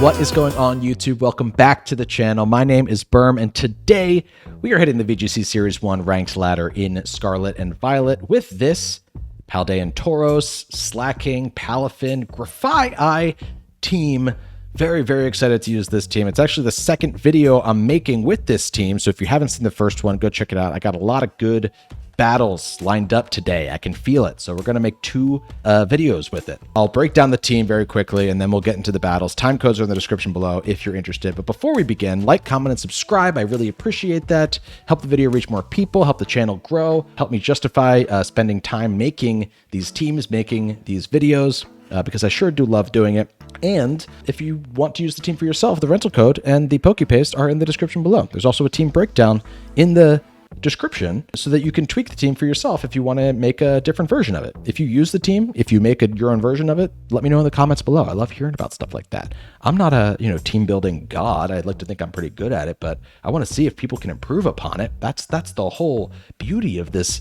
What is going on, YouTube? Welcome back to the channel. My name is Berm, and today we are hitting the VGC Series 1 ranked ladder in Scarlet and Violet with this Paldean Tauros, Slacking, Palafin, Grafai team. Very, very excited to use this team. It's actually the second video I'm making with this team, so if you haven't seen the first one, go check it out. I got a lot of good battles lined up today. I can feel it. So we're going to make two videos with it. I'll break down the team very quickly and then we'll get into the battles. Time codes are in the description below if you're interested. But before we begin, like, comment, and subscribe. I really appreciate that. Help the video reach more people, help the channel grow, help me justify spending time making these teams, making these videos, because I sure do love doing it. And if you want to use the team for yourself, the rental code and the PokePaste are in the description below. There's also a team breakdown in the description so that you can tweak the team for yourself if you want to make a different version of it. If you use the team, if you make your own version of it, let me know in the comments below. I love hearing about stuff like that. I'm not a team building god. I'd like to think I'm pretty good at it, but I want to see if people can improve upon it. That's the whole beauty of this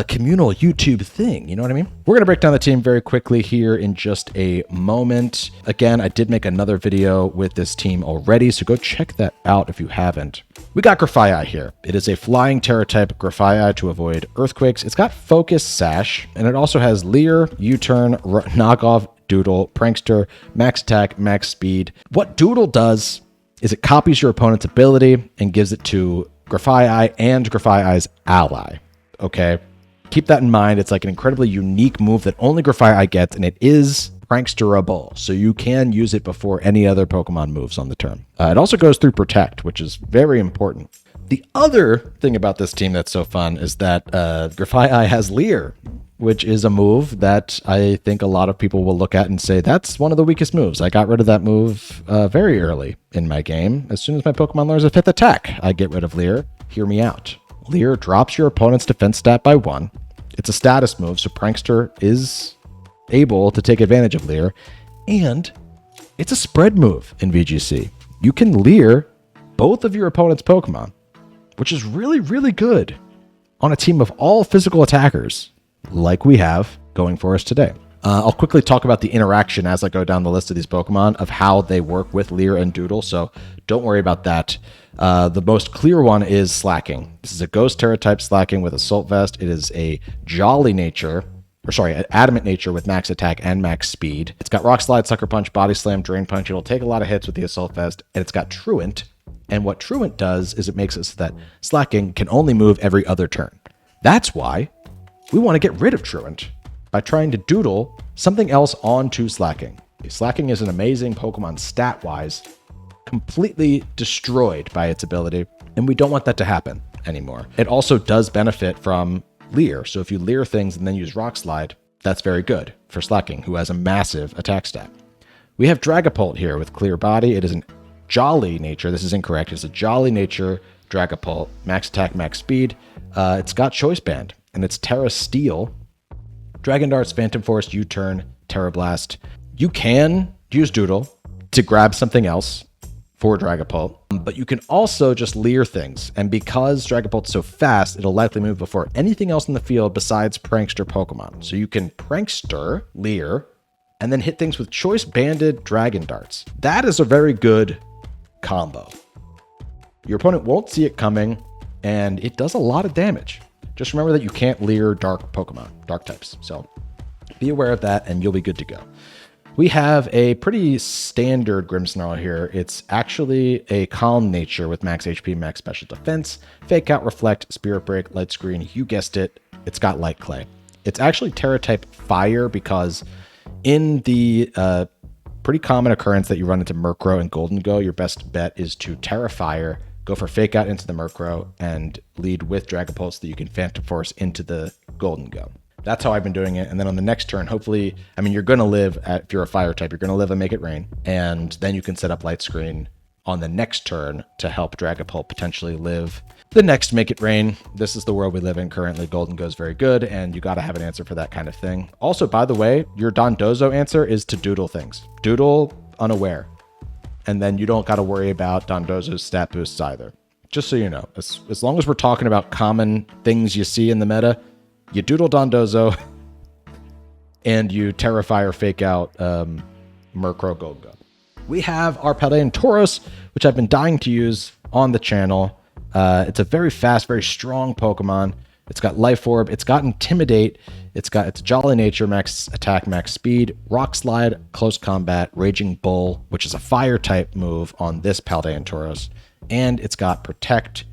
communal YouTube thing. You know what I mean? We're going to break down the team very quickly here in just a moment. Again, I did make another video with this team already, so go check that out if you haven't. We got Grafai here. It is a flying Terra type Grafai to avoid earthquakes. It's got Focus Sash, and it also has Leer, U-Turn, Knockoff, Doodle, Prankster, Max Attack, Max Speed. What Doodle does is it copies your opponent's ability and gives it to Grafai and Grafai's ally. Okay? Keep that in mind. It's like an incredibly unique move that only Grafai gets, and it is pranksterable, so you can use it before any other Pokemon moves on the turn. It also goes through Protect, which is very important. The other thing about this team that's so fun is that Grafai has Leer, which is a move that I think a lot of people will look at and say, that's one of the weakest moves. I got rid of that move very early in my game. As soon as my Pokemon learns a 5th attack, I get rid of Leer. Hear me out. Leer drops your opponent's defense stat by 1. It's a status move, so Prankster is able to take advantage of Leer, and it's a spread move in VGC. You can Leer both of your opponent's Pokemon, which is really, really good on a team of all physical attackers like we have going for us today. I'll quickly talk about the interaction as I go down the list of these Pokemon of how they work with Leer and Doodle, so don't worry about that. The most clear one is Slacking. This is a Ghost Terra type Slacking with Assault Vest. It is a Jolly nature, an Adamant nature with Max Attack and Max Speed. It's got Rock Slide, Sucker Punch, Body Slam, Drain Punch. It'll take a lot of hits with the Assault Vest, and it's got Truant. And what Truant does is it makes it so that Slacking can only move every other turn. That's why we want to get rid of Truant by trying to Doodle something else onto Slacking. Slacking is an amazing Pokemon stat-wise, completely destroyed by its ability, and we don't want that to happen anymore. It also does benefit from Leer, so if you Leer things and then use Rock Slide, that's very good for Slacking, who has a massive attack stat. We have Dragapult here with Clear Body. It is a Jolly nature. This is incorrect. It's a Jolly nature Dragapult, Max Attack, Max Speed. It's got Choice Band, and it's Terra Steel, Dragon Darts, Phantom Force, U-Turn, Terra Blast. You can use Doodle to grab something else for Dragapult, but you can also just Leer things. And because Dragapult's so fast, it'll likely move before anything else in the field besides Prankster Pokemon. So you can Prankster, Leer, and then hit things with Choice Banded Dragon Darts. That is a very good combo. Your opponent won't see it coming, and it does a lot of damage. Just remember that you can't Leer dark Pokemon, dark types. So be aware of that, and you'll be good to go. We have a pretty standard Grimmsnarl here. It's actually a Calm nature with Max HP, Max Special Defense, Fake Out, Reflect, Spirit Break, Light Screen. You guessed it. It's got Light Clay. It's actually Terra type Fire because in the pretty common occurrence that you run into Murkrow and Golden Go, your best bet is to Terra Fire, go for Fake Out into the Murkrow, and lead with Dragapult so that you can Phantom Force into the Golden Go. That's how I've been doing it. And then on the next turn, hopefully, I mean, you're going to live, if you're a fire type, you're going to live and Make It Rain. And then you can set up Light Screen on the next turn to help Dragapult potentially live the next Make It Rain. This is the world we live in currently. Golden Go's very good, and you got to have an answer for that kind of thing. Also, by the way, your Dondozo answer is to Doodle things. Doodle Unaware. And then you don't got to worry about Dondozo's stat boosts either. Just so you know, as long as we're talking about common things you see in the meta, you Doodle Dondozo and you Terra Fire Fake Out Murkrow Golden Go. we have our Paldean Tauros, which I've been dying to use on the channel. It's a very fast, very strong Pokemon. It's got Life Orb, it's got Intimidate, it's Jolly Nature, max attack, max speed, Rock Slide, Close Combat, Raging Bull, which is a fire type move on this Paldean Tauros, and it's got Protect.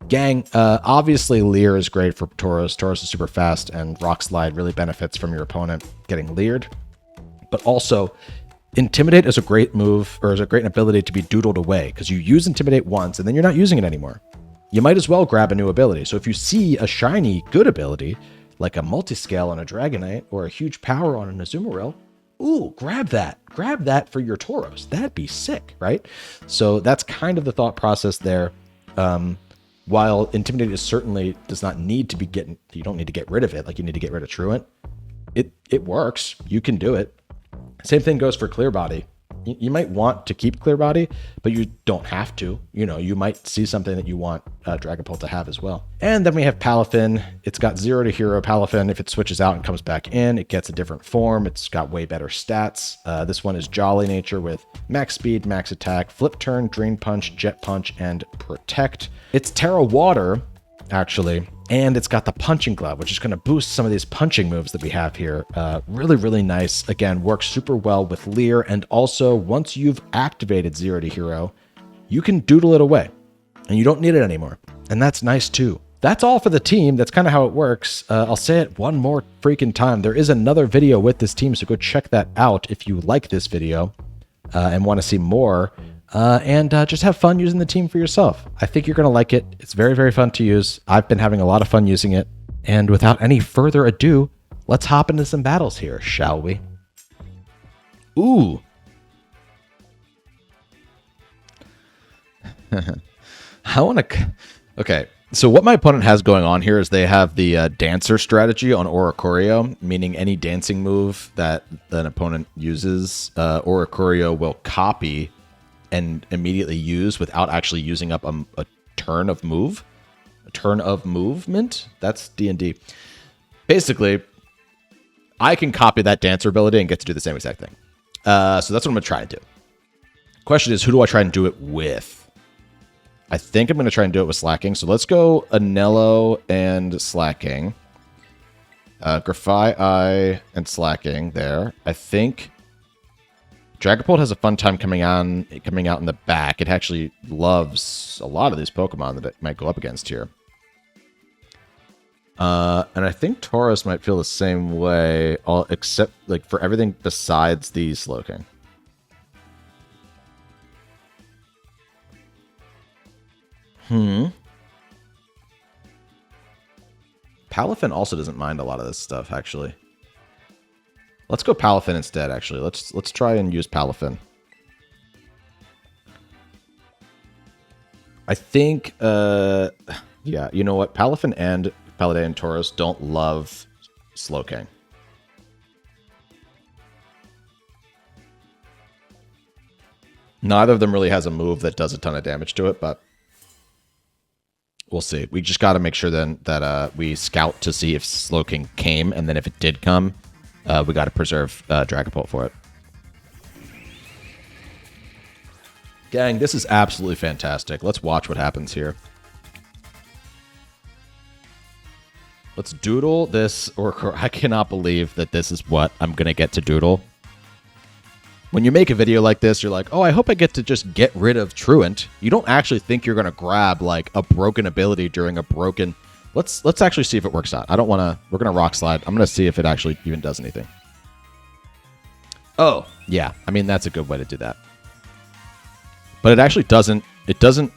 Gang, obviously Leer is great for Tauros. Tauros is super fast, and Rock Slide really benefits from your opponent getting leered. But also, Intimidate is a great move, or is a great ability to be doodled away, because you use Intimidate once, and then you're not using it anymore. You might as well grab a new ability. So if you see a shiny good ability, like a Multiscale on a Dragonite, or a huge power on an Azumarill, ooh, grab that. Grab that for your Tauros. That'd be sick, right? So that's kind of the thought process there. While Intimidate is certainly does not need to be you don't need to get rid of it, like you need to get rid of Truant. It works. You can do it. Same thing goes for Clear Body. You might want to keep Clear Body, but you don't have to. You know, you might see something that you want Dragapult to have as well. And then we have Palafin. It's got 0 to hero Palafin. If it switches out and comes back in, it gets a different form. It's got way better stats. This one is Jolly Nature with max speed, max attack, flip turn, drain punch, jet punch, and protect. It's Terra Water, actually. And it's got the Punching Glove, which is going to boost some of these punching moves that we have here. Really, really nice. Again, works super well with Leer. And also, once you've activated 0 to hero, you can doodle it away. And you don't need it anymore. And that's nice, too. That's all for the team. That's kind of how it works. I'll say it one more freaking time. There is another video with this team, so go check that out if you like this video and want to see more. And just have fun using the team for yourself. I think you're going to like it. It's very, very fun to use. I've been having a lot of fun using it. And without any further ado, let's hop into some battles here, shall we? Ooh. I want to... Okay, so what my opponent has going on here is they have the Dancer strategy on Oricorio, meaning any dancing move that an opponent uses, Oricorio will copy and immediately use without actually using up a turn of move. A turn of movement? That's D&D. Basically, I can copy that Dancer ability and get to do the same exact thing. So that's what I'm going to try and do. Question is, who do I try and do it with? I think I'm going to try and do it with Slacking. So let's go Anello and Slacking. Grafai and Slacking there. I think Dragapult has a fun time coming out in the back. It actually loves a lot of these Pokemon that it might go up against here. And I think Tauros might feel the same way, except like for everything besides the Slowking. Palafin also doesn't mind a lot of this stuff, actually. Let's go Palafin instead, actually. Let's try and use Palafin. I think, yeah, you know what? Palafin and Paldean Tauros don't love Slowking. Neither of them really has a move that does a ton of damage to it, but we'll see. We just got to make sure then that we scout to see if Slowking came, and then if it did come, we got to preserve Dragapult for it. Gang, this is absolutely fantastic. Let's watch what happens here. Let's doodle this Oricorio. I cannot believe that this is what I'm going to get to doodle. When you make a video like this, you're like, oh, I hope I get to just get rid of Truant. You don't actually think you're going to grab like a broken ability during a broken... Let's actually see if it works out. I don't want to... We're going to Rock Slide. I'm going to see if it actually even does anything. Oh, yeah. I mean, that's a good way to do that. But it actually doesn't... It doesn't...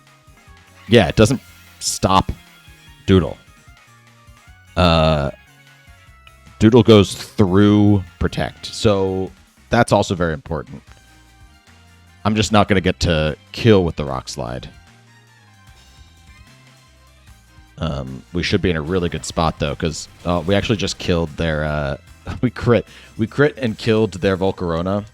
Yeah, it doesn't stop Doodle. Doodle goes through Protect. So that's also very important. I'm just not going to get to kill with the Rock Slide. We should be in a really good spot, though, because we actually just killed their... we crit and killed their Volcarona.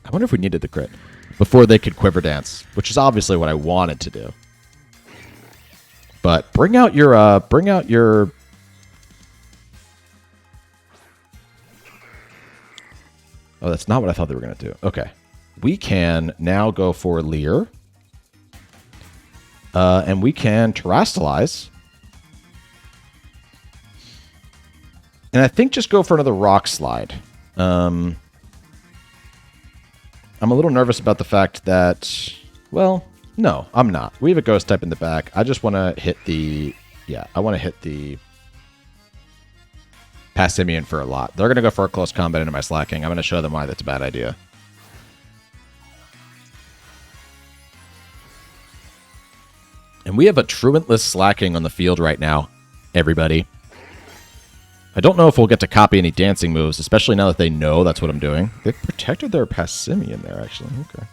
I wonder if we needed the crit before they could Quiver Dance, which is obviously what I wanted to do. But bring out your... Oh, that's not what I thought they were going to do. Okay. we can now go for Leer. And we can Terrastalize. And I think just go for another Rock Slide. I'm a little nervous about the fact that... Well, no, I'm not. We have a Ghost type in the back. I just want to hit the... Yeah, I want to hit the... Passimian for a lot. They're going to go for a close combat into my Slacking. I'm going to show them why that's a bad idea. And we have a Truantless Slacking on the field right now, everybody. I don't know if we'll get to copy any dancing moves, especially now that they know that's what I'm doing. They've protected their Passimian there, actually. Okay.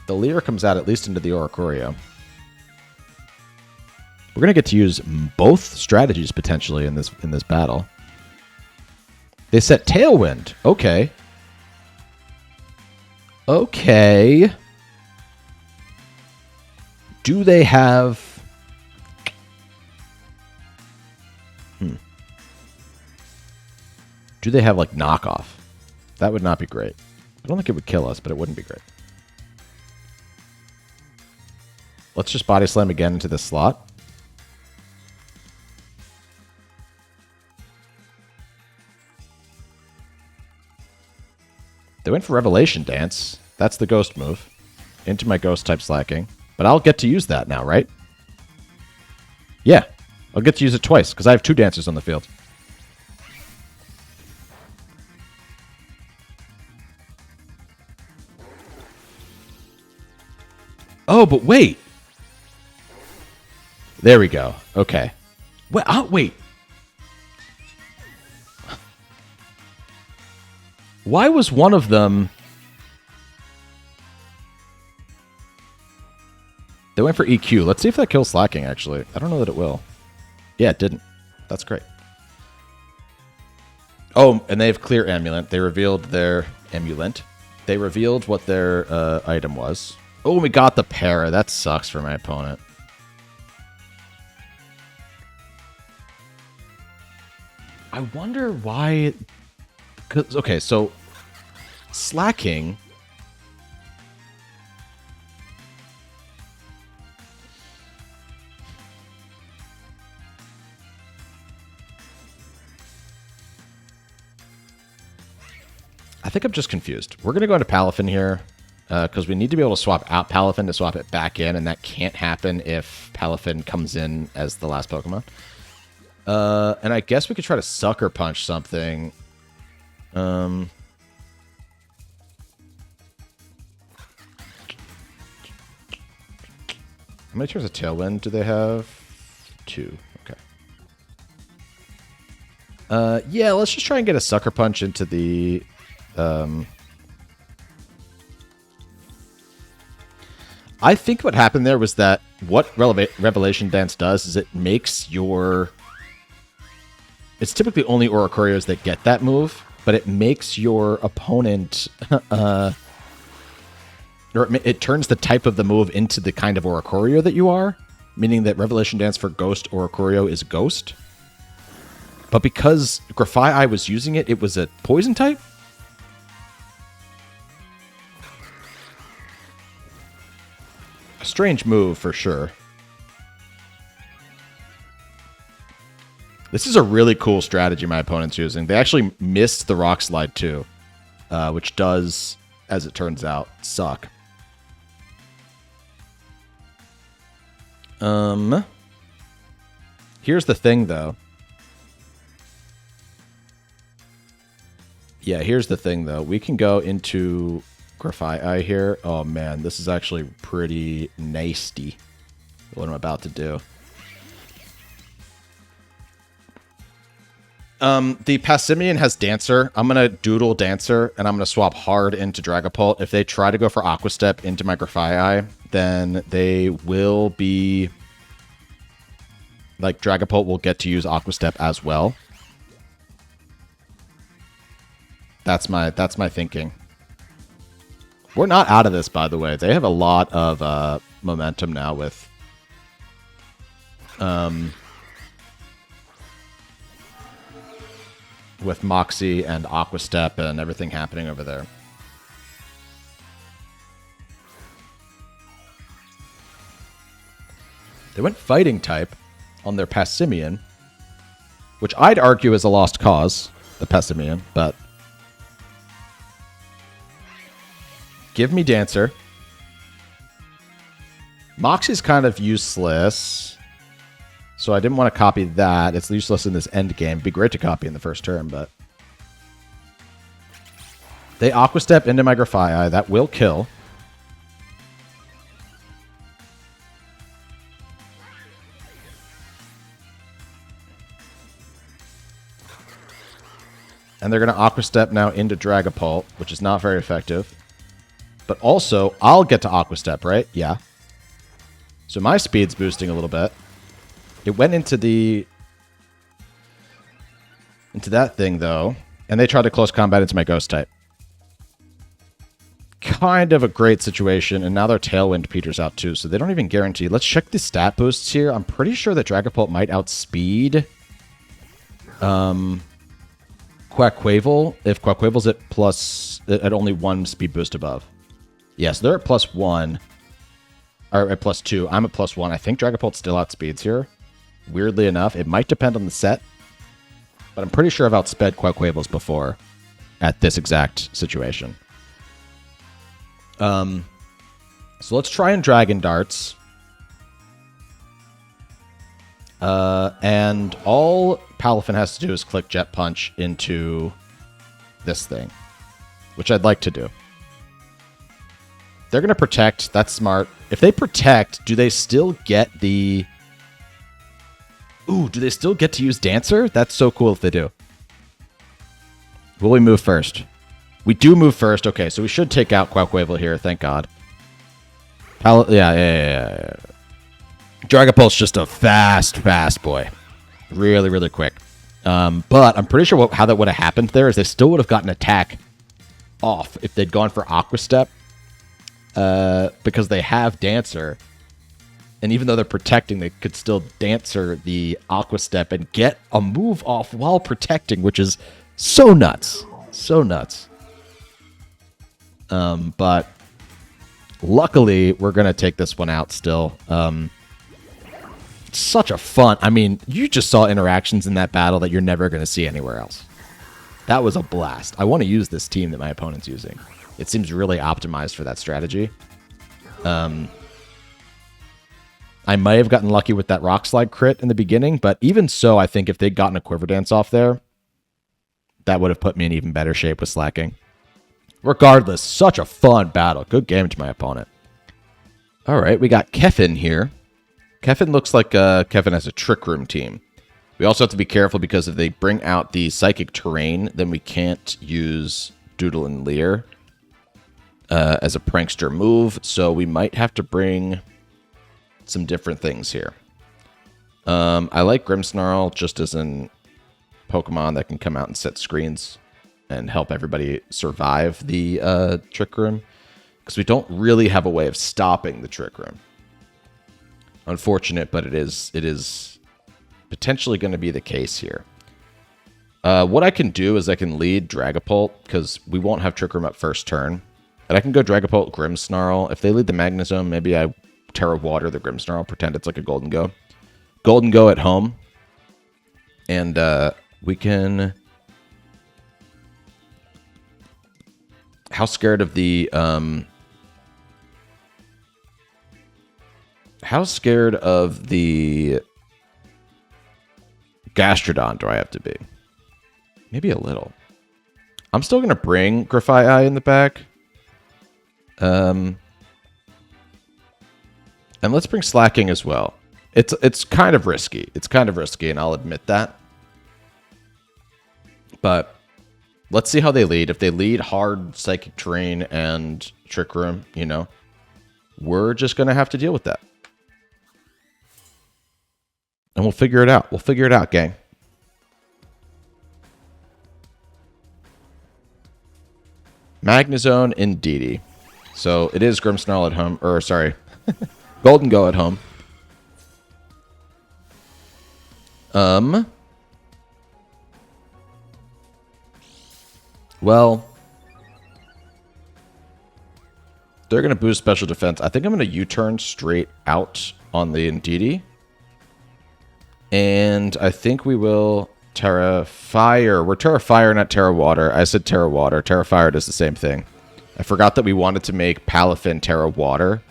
The Leer comes out at least into the Oricorio. We're going to get to use both strategies, potentially, in this battle. They set Tailwind. Okay. Okay. Do they have... Do they have, like, knockoff? That would not be great. I don't think it would kill us, but it wouldn't be great. Let's just Body Slam again into this slot. They went for Revelation Dance. That's the Ghost move. Into my Ghost type Slacking. But I'll get to use that now, right? Yeah. I'll get to use it twice, because I have 2 dancers on the field. Oh, but wait. There we go. Okay. Wait. Wait. Why was one of them... They went for EQ. Let's see if that kills Slacking, actually. I don't know that it will. Yeah, it didn't. That's great. Oh, and they have Clear Amulet. They revealed their... Amulet? They revealed what their item was. Oh, we got the Para. That sucks for my opponent. I wonder why... Cause, okay, so... Slacking... I think I'm just confused. We're going to go into Palafin here, because we need to be able to swap out Palafin to swap it back in, and that can't happen if Palafin comes in as the last Pokemon. And I guess we could try to Sucker Punch something. How many turns of Tailwind do they have? 2. Okay. Yeah, let's just try and get a Sucker Punch into the... I think what happened there was that what Revelation Dance does is it makes your... It's typically only Oricorios that get that move, but it makes your opponent... or it turns the type of the move into the kind of Oricorio that you are, meaning that Revelation Dance for Ghost Oricorio is Ghost. But because Grafai was using it, it was a Poison type? A strange move, for sure. This is a really cool strategy my opponent's using. They actually missed the Rock Slide, too. Which does, as it turns out, suck. Here's the thing, though. Yeah, here's the thing, though. We can go into... Grafai here. Oh man, this is actually pretty nasty. What I'm about to do. The Passimian has Dancer. I'm gonna Doodle Dancer, and I'm gonna swap hard into Dragapult. If they try to go for Aqua Step into my Grafai, then they will be... Like, Dragapult will get to use Aqua Step as well. That's my thinking. We're not out of this, by the way. They have a lot of momentum now with Moxie and Aqua Step and everything happening over there. They went fighting type on their Passimian, which I'd argue is a lost cause, the Passimian, but give me Dancer. Moxie's kind of useless, so I didn't want to copy that. It's useless in this end game. It'd be great to copy in the first turn, but they Aqua Step into my Grafaiai. That will kill. And they're going to Aqua Step now into Dragapult, which is not very effective. But also, I'll get to Aqua Step, right? Yeah. So my speed's boosting a little bit. It went into that thing, though. And they tried to close combat into my Ghost type. Kind of a great situation. And now their Tailwind peters out, too. So they don't even guarantee. Let's check the stat boosts here. I'm pretty sure that Dragapult might outspeed Quaquaval, if Quaquaval's at only 1 speed boost above. Yes, they're at +1. Or at +2. I'm at +1. I think Dragapult still outspeeds here. Weirdly enough, it might depend on the set. But I'm pretty sure I've outsped Quaquaval's before at this exact situation. So let's try and Dragon Darts. And all Palafin has to do is click Jet Punch into this thing, which I'd like to do. They're going to protect. That's smart. If they protect, do they still get the... Ooh, do they still get to use Dancer? That's so cool if they do. Will we move first? We do move first. Okay, so we should take out Quaquaval here. Thank God. Yeah. Dragapult's just a fast boy. Really, really quick. But I'm pretty sure how that would have happened there is they still would have gotten attack off if they'd gone for Aqua Step. Because they have Dancer. And even though they're protecting, they could still Dancer the Aqua Step and get a move off while protecting, which is so nuts. So nuts. But luckily, we're going to take this one out still. Such a fun... I mean, you just saw interactions in that battle that you're never going to see anywhere else. That was a blast. I want to use this team that my opponent's using. It seems really optimized for that strategy. I might have gotten lucky with that Rock Slide crit in the beginning, but even so, I think if they'd gotten a Quiver Dance off there, that would have put me in even better shape with slacking. Regardless, such a fun battle. Good game to my opponent. All right, we got Kevin here. Kevin looks like Kevin has a Trick Room team. We also have to be careful because if they bring out the Psychic Terrain, then we can't use Doodle and Leer as a prankster move, so we might have to bring some different things here. I like Grimmsnarl just as an Pokemon that can come out and set screens and help everybody survive the Trick Room, because we don't really have a way of stopping the Trick Room. Unfortunate, but it is potentially going to be the case here. What I can do is I can lead Dragapult, because we won't have Trick Room at first turn. And I can go Dragapult, Grimmsnarl. If they lead the Magnezone, maybe I Terra Water the Grimmsnarl, pretend it's like a Golden Go. Golden Go at home. And we can... How scared of the... How scared of the Gastrodon do I have to be? Maybe a little. I'm still going to bring Grafaiai in the back. And let's bring Slacking as well. It's kind of risky. It's kind of risky, and I'll admit that. But let's see how they lead. If they lead hard Psychic Terrain and Trick Room, you know, we're just going to have to deal with that. And we'll figure it out. We'll figure it out, gang. Magnezone, indeedy. So it is Grimmsnarl at home. Or, sorry. Golden Go at home. Well, they're going to boost special defense. I think I'm going to U-turn straight out on the Indeedee And I think we will Terra Fire. We're Terra Fire, not Terra Water. I said Terra Water. Terra Fire does the same thing. I forgot that we wanted to make Palafin Terra Water,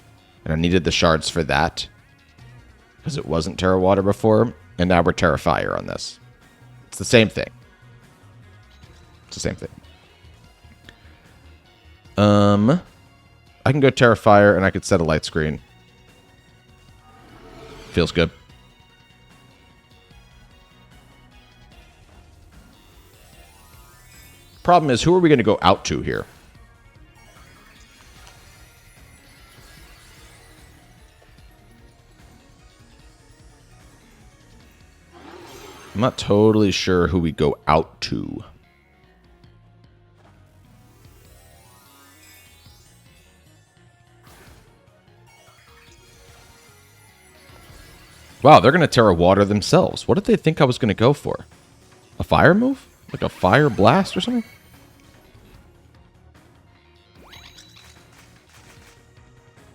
and I needed the shards for that because it wasn't Terra Water before, and now we're Terra Fire on this. It's the same thing. It's the same thing. I can go Terra Fire, and I could set a light screen. Feels good. Problem is, who are we going to go out to here? I'm not totally sure who we go out to. Wow, they're going to Terra Water themselves. What did they think I was going to go for? A fire move? Like a fire blast or something?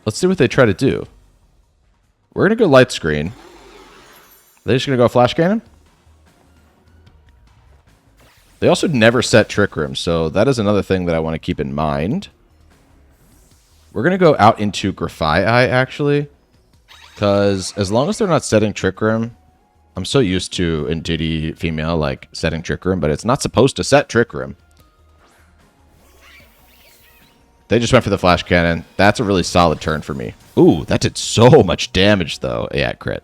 Let's see what they try to do. We're going to go light screen. Are they just going to go flash cannon? They also never set Trick Room, so that is another thing that I want to keep in mind. We're going to go out into Grafai Eye, actually. Because as long as they're not setting Trick Room, I'm so used to Entity Female, like, setting Trick Room, but it's not supposed to set Trick Room. They just went for the Flash Cannon. That's a really solid turn for me. Ooh, that did so much damage, though. Yeah, crit.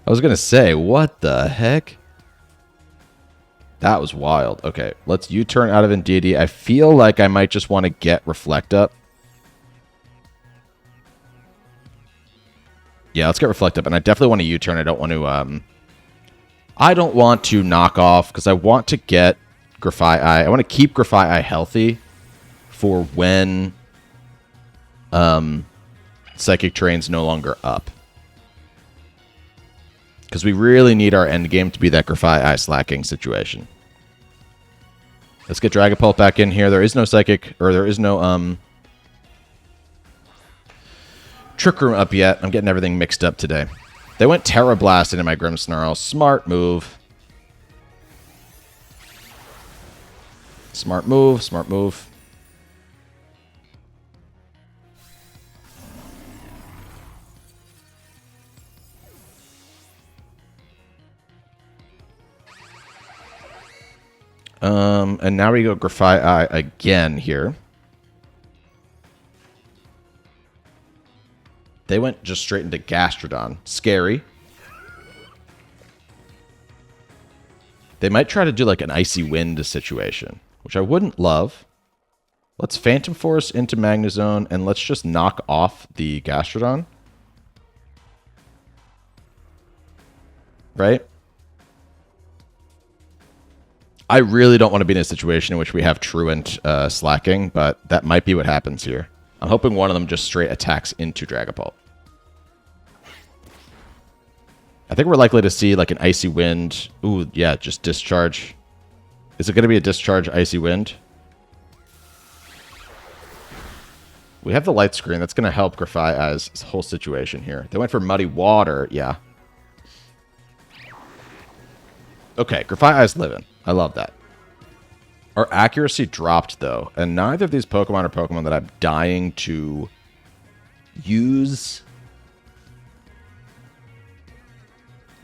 I was going to say, what the heck? That was wild. Okay, let's U-turn out of Entity. I feel like I might just want to get Reflect up. Yeah, let's get Reflect up. And I definitely want to U-turn. I don't want to knock off, because I want to get Grafai Eye. I want to keep Grafai Eye healthy for when Psychic Terrain's no longer up. Because we really need our endgame to be that Grafai Eye slacking situation. Let's get Dragapult back in here. There is no Psychic, or there is no Trick Room up yet. I'm getting everything mixed up today. They went Terra Blast into my Grimmsnarl. Smart move. Smart move, smart move. And now we go Grafai Eye again here. They went just straight into Gastrodon. Scary. They might try to do like an Icy Wind situation, which I wouldn't love. Let's Phantom Force into Magnezone, and let's just knock off the Gastrodon. Right? I really don't want to be in a situation in which we have Truant slacking, but that might be what happens here. I'm hoping one of them just straight attacks into Dragapult. I think we're likely to see like an Icy Wind. Ooh, yeah, just Discharge. Is it going to be a Discharge Icy Wind? We have the light screen. That's going to help Grafai Eye's whole situation here. They went for Muddy Water. Yeah. Okay, Grafai Eye's living. I love that. Our accuracy dropped, though, and neither of these Pokemon are Pokemon that I'm dying to use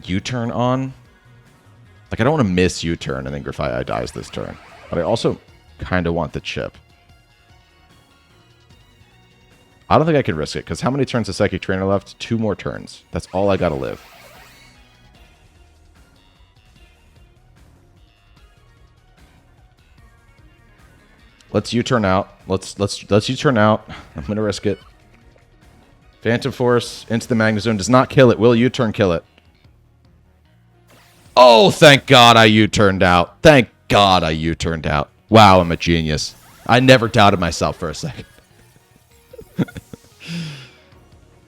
U-turn on. Like, I don't want to miss U-turn and then Grafai Eye dies this turn. But I also kind of want the chip. I don't think I can risk it, because how many turns does Psychic Trainer left? 2 more turns. That's all I gotta live. Let's U-turn out. Let's U-turn out. I'm gonna risk it. Phantom Force into the Magnezone does not kill it. Will U-turn kill it? Oh, thank God I U-turned out. Thank God I U-turned out. Wow, I'm a genius. I never doubted myself for a second.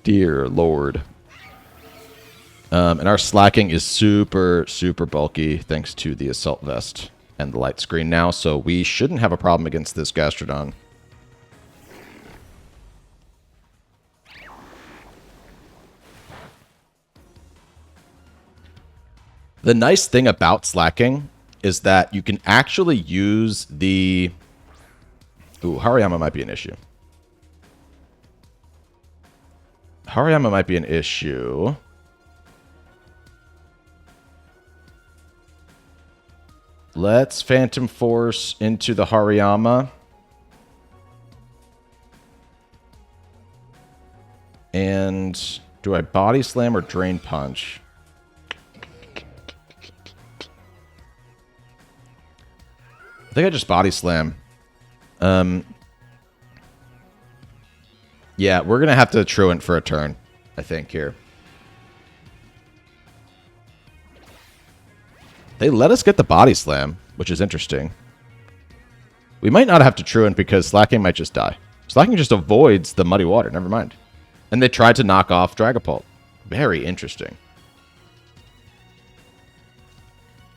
Dear Lord. And our slacking is super, super bulky thanks to the Assault Vest and the light screen now, so we shouldn't have a problem against this Gastrodon. The nice thing about slacking is that you can actually use the... Ooh, Hariyama might be an issue. Hariyama might be an issue. Let's Phantom Force into the Hariyama. And do I Body Slam or Drain Punch? I think I just Body Slam. Yeah, we're going to have to Truant for a turn, I think, here. They let us get the Body Slam, which is interesting. We might not have to Truant because Slacking might just die. Slacking just avoids the Muddy Water, never mind. And they tried to knock off Dragapult. Very interesting.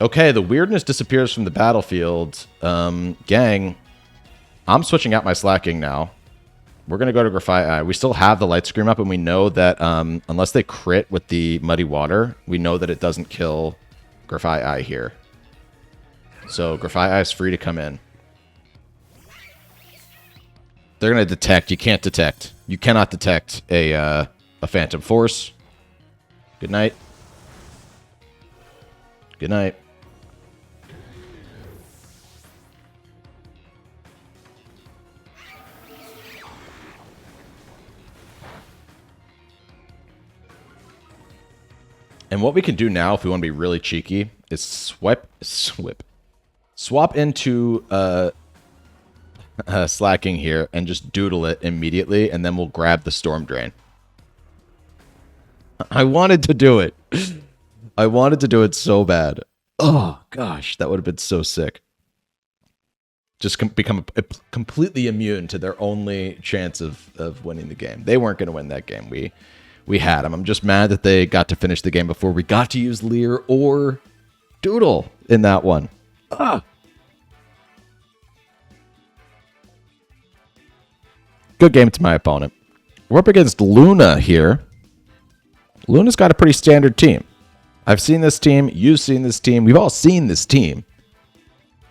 Okay, the weirdness disappears from the battlefield. Gang, I'm switching out my Slacking now. We're going to go to Grafai. We still have the Light Scream up, and we know that unless they crit with the Muddy Water, we know that it doesn't kill Grafai here. So Grafai is free to come in. They're going to detect. You can't detect. You cannot detect a Phantom Force. Good night. Good night. And what we can do now, if we want to be really cheeky, is swap into Slacking here and just doodle it immediately, and then we'll grab the Storm Drain. I wanted to do it. I wanted to do it so bad. Oh, gosh, that would have been so sick. Just become completely immune to their only chance of winning the game. They weren't going to win that game. We had them. I'm just mad that they got to finish the game before we got to use Leer or Doodle in that one. Ah. Good game to my opponent. We're up against Luna here. Luna's got a pretty standard team. I've seen this team. You've seen this team. We've all seen this team.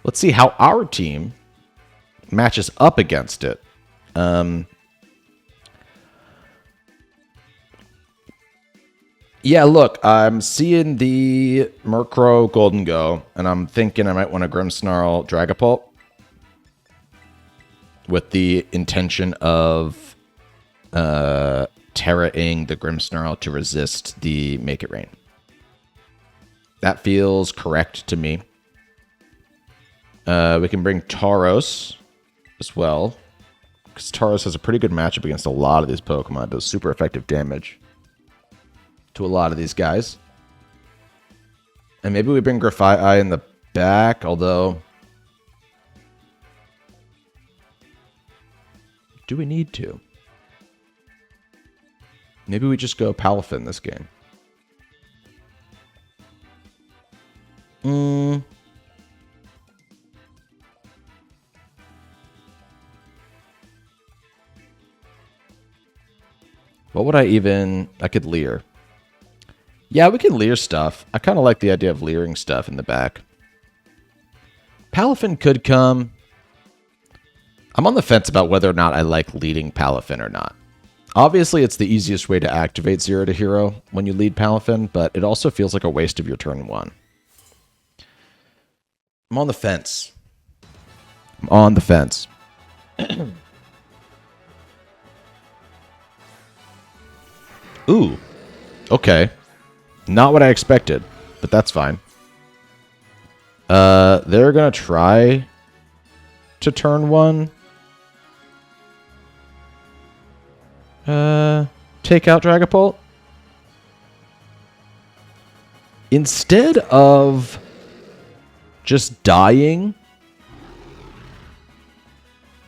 Let's see how our team matches up against it. Yeah, look, I'm seeing the Murkrow Golden Go, and I'm thinking I might want to Grimmsnarl Dragapult with the intention of Terra-ing the Grimmsnarl to resist the Make It Rain. That feels correct to me. We can bring Tauros as well, because Tauros has a pretty good matchup against a lot of these Pokemon. It does super effective damage to a lot of these guys. And maybe we bring Grafai in the back, although... do we need to? Maybe we just go Palafin this game. What would I even... I could Leer. Yeah, we can Leer stuff. I kind of like the idea of Leering stuff in the back. Palafin could come. I'm on the fence about whether or not I like leading Palafin or not. Obviously, it's the easiest way to activate Zero to Hero when you lead Palafin, but it also feels like a waste of your turn one. I'm on the fence. I'm on the fence. Ooh. Okay. Not what I expected, but that's fine. They're going to try to turn one. Take out Dragapult. Instead of just dying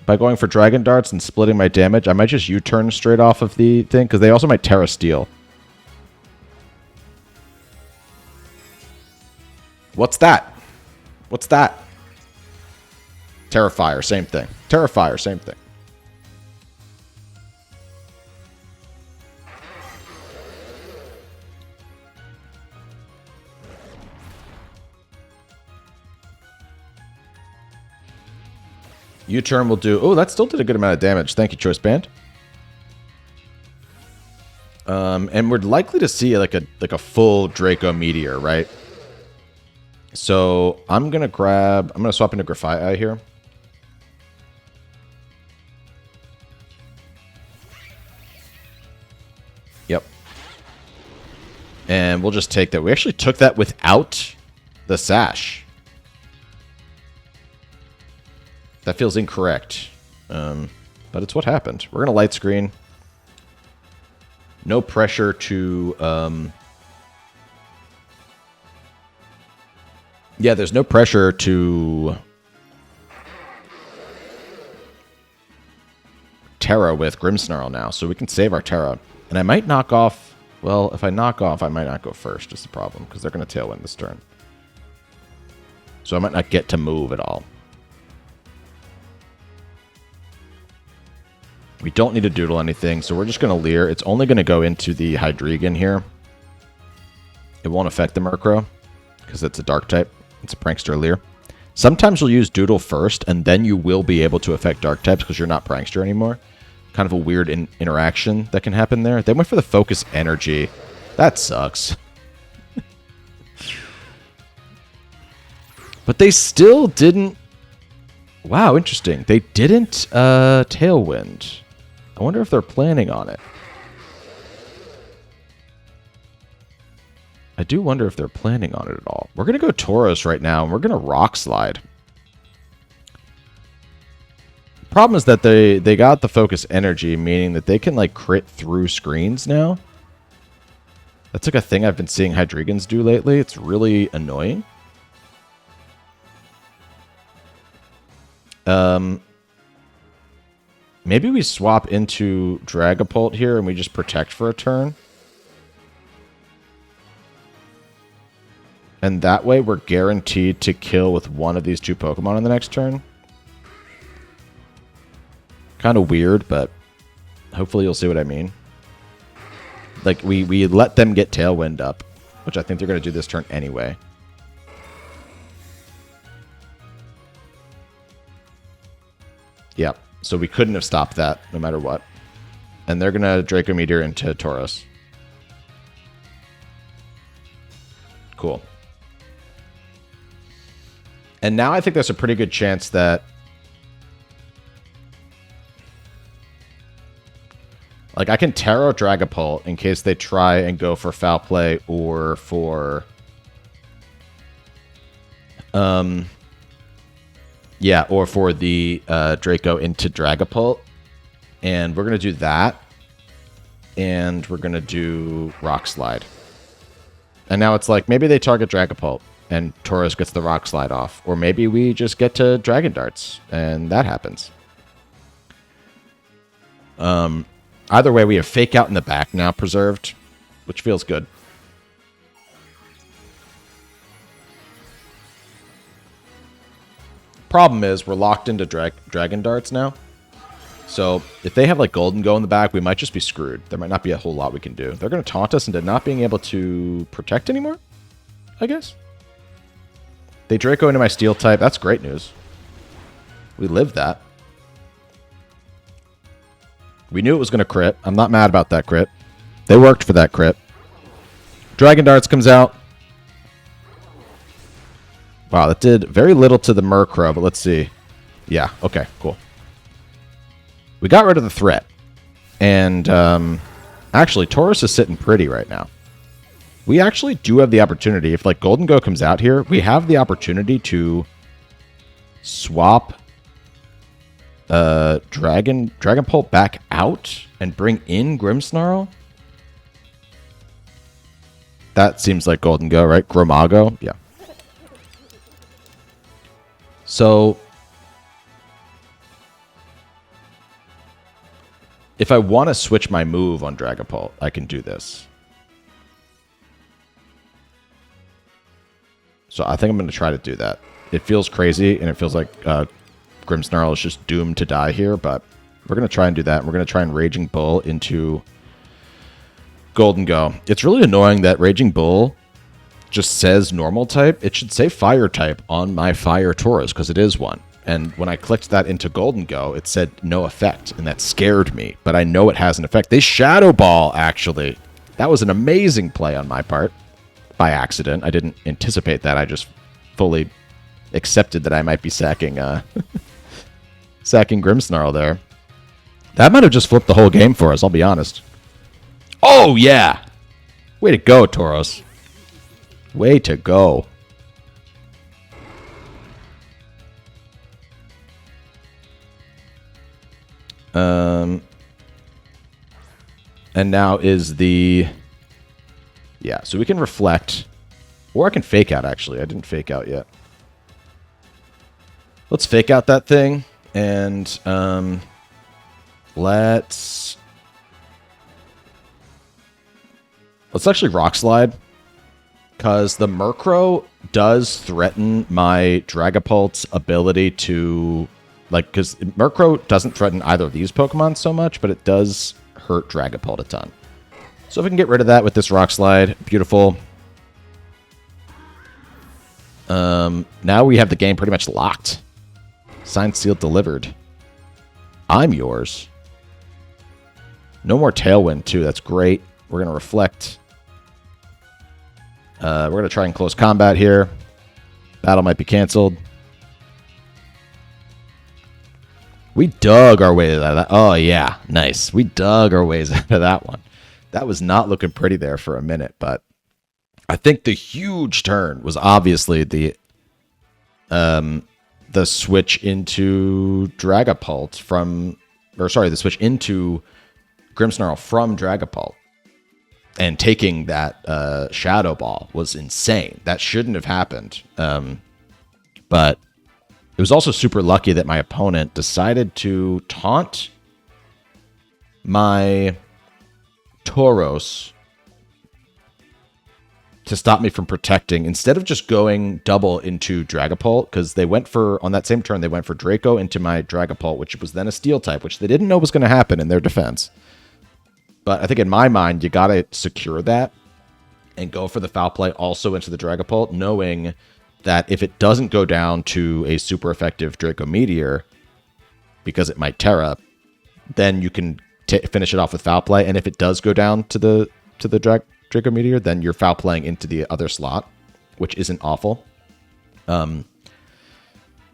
by going for Dragon Darts and splitting my damage, I might just U-turn straight off of the thing, because they also might Terra Steel. What's that? What's that? Terrifier, same thing. Terrifier, same thing. U-turn will do... Oh, that still did a good amount of damage. Thank you, Choice Band. And we're likely to see like a full Draco Meteor, right? So I'm going to swap into Grafaiai here. Yep. And we'll just take that. We actually took that without the Sash. That feels incorrect. But it's what happened. We're going to light screen. No pressure to... Yeah, there's no pressure to... Terra with Grimmsnarl now, so we can save our Terra. And I might knock off... Well, if I knock off, I might not go first, is the problem, because they're going to Tailwind this turn. So I might not get to move at all. We don't need to doodle anything, so we're just going to Leer. It's only going to go into the Hydreigon here. It won't affect the Murkrow, because it's a Dark type. It's a Prankster Leer. Sometimes you'll use Doodle first, and then you will be able to affect Dark types, because you're not Prankster anymore. Kind of a weird interaction that can happen there. They went for the Focus Energy. That sucks. But they still didn't... Wow, interesting. They didn't Tailwind. I wonder if they're planning on it. I do wonder if they're planning on it at all. We're going to go Tauros right now, and we're going to Rock Slide. Problem is that they got the Focus Energy, meaning that they can like crit through screens now. That's like a thing I've been seeing Hydreigons do lately. It's really annoying. Maybe we swap into Dragapult here and we just protect for a turn. And that way we're guaranteed to kill with one of these two Pokemon on the next turn. Kind of weird, but hopefully you'll see what I mean. Like, we let them get Tailwind up, which I think they're going to do this turn anyway. Yeah, so we couldn't have stopped that no matter what. And they're going to Draco Meteor into Tauros. Cool. And now I think there's a pretty good chance that... Like, I can Taro Dragapult in case they try and go for Foul Play or for... Yeah, or for the Draco into Dragapult. And we're going to do that. And we're going to do Rock Slide. And now it's like, maybe they target Dragapult and Tauros gets the Rock Slide off. Or maybe we just get to Dragon Darts and that happens. Either way, we have Fake Out in the back now preserved, which feels good. Problem is, we're locked into Dragon Darts now. So, if they have like Golden Go in the back, we might just be screwed. There might not be a whole lot we can do. They're going to taunt us into not being able to protect anymore, I guess. They Draco into my Steel type. That's great news. We lived that. We knew it was going to crit. I'm not mad about that crit. They worked for that crit. Dragon Darts comes out. Wow, that did very little to the Murkrow, but let's see. Yeah, okay, cool. We got rid of the threat. And actually, Tauros is sitting pretty right now. We actually do have the opportunity. If like Golden Go comes out here, we have the opportunity to swap Dragapult back out and bring in Grimmsnarl. That seems like Golden Go, right? Gromago, yeah. So, if I want to switch my move on Dragapult, I can do this. So I think I'm going to try to do that. It feels crazy, and it feels like Grimmsnarl is just doomed to die here, but we're going to try and do that. We're going to try and Raging Bull into Golden Go. It's really annoying that Raging Bull just says normal type. It should say fire type on my Fire Tauros, because it is one. And when I clicked that into Golden Go, it said no effect, and that scared me. But I know it has an effect. They Shadow Ball, actually. That was an amazing play on my part. By accident. I didn't anticipate that. I just fully accepted that I might be sacking sacking Grimmsnarl there. That might have just flipped the whole game for us, I'll be honest. Oh, yeah! Way to go, Tauros. Way to go. And now is the... Yeah, so we can reflect. Or I can fake out, actually. I didn't fake out yet. Let's fake out that thing. And let's actually Rock Slide. Because the Murkrow does threaten my Dragapult's ability to... Like, because Murkrow doesn't threaten either of these Pokemon so much, but it does hurt Dragapult a ton. So if we can get rid of that with this Rock Slide, beautiful. Now we have the game pretty much locked. Signed, sealed, delivered. I'm yours. No more Tailwind, too. That's great. We're going to reflect. We're going to try and close combat here. Battle might be canceled. We dug our way out of that. Oh, yeah. Nice. We dug our ways out of that one. That was not looking pretty there for a minute, but I think the huge turn was obviously the switch into Dragapult from... Or, sorry, the switch into Grimmsnarl from Dragapult. And taking that Shadow Ball was insane. That shouldn't have happened. But... It was also super lucky that my opponent decided to taunt my Tauros to stop me from protecting instead of just going double into Dragapult, because they went for, on that same turn, they went for Draco into my Dragapult, which was then a Steel type, which they didn't know was going to happen in their defense. But I think in my mind, you got to secure that and go for the foul play also into the Dragapult, knowing that if it doesn't go down to a super effective Draco Meteor, because it might Terra, then you can finish it off with foul play. And if it does go down to the Draco Meteor, then you're foul playing into the other slot, which isn't awful. But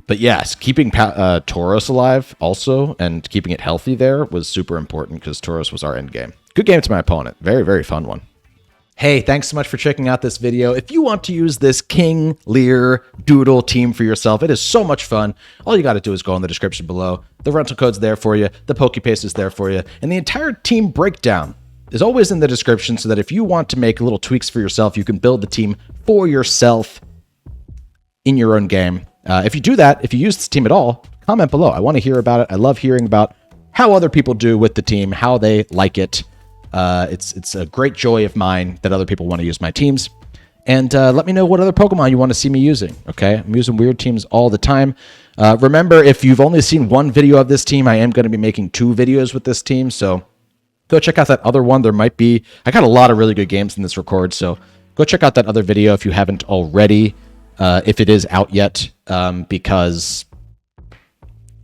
yes, keeping Tauros alive also and keeping it healthy there was super important because Tauros was our end game. Good game to my opponent. Very, very fun one. Hey, thanks so much for checking out this video. If you want to use this King Lear Doodle team for yourself, it is so much fun. All you got to do is go in the description below. The rental code's there for you. The Pokepaste is there for you. And the entire team breakdown is always in the description so that if you want to make little tweaks for yourself, you can build the team for yourself in your own game. If you do that, if you use this team at all, comment below. I want to hear about it. I love hearing about how other people do with the team, how they like it. It's a great joy of mine that other people want to use my teams. And let me know what other Pokemon you want to see me using, okay? I'm using weird teams all the time. Remember, if you've only seen one video of this team, I am going to be making 2 videos with this team, so go check out that other one. There might be... I got a lot of really good games in this record, so go check out that other video if you haven't already, if it is out yet, because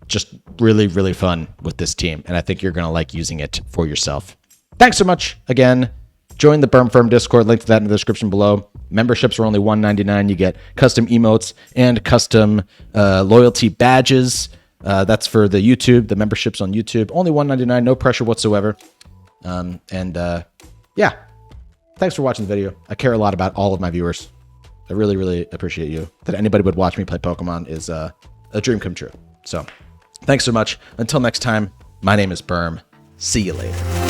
just really, really fun with this team, and I think you're going to like using it for yourself. Thanks so much again. Join the Berm Firm Discord. Link to that in the description below. Memberships are only $1.99. You get custom emotes and custom loyalty badges. That's for the YouTube, the memberships on YouTube. Only $1.99. No pressure whatsoever. Yeah. Thanks for watching the video. I care a lot about all of my viewers. I really, really appreciate you. That anybody would watch me play Pokemon is a dream come true. So thanks so much. Until next time, my name is Berm. See you later.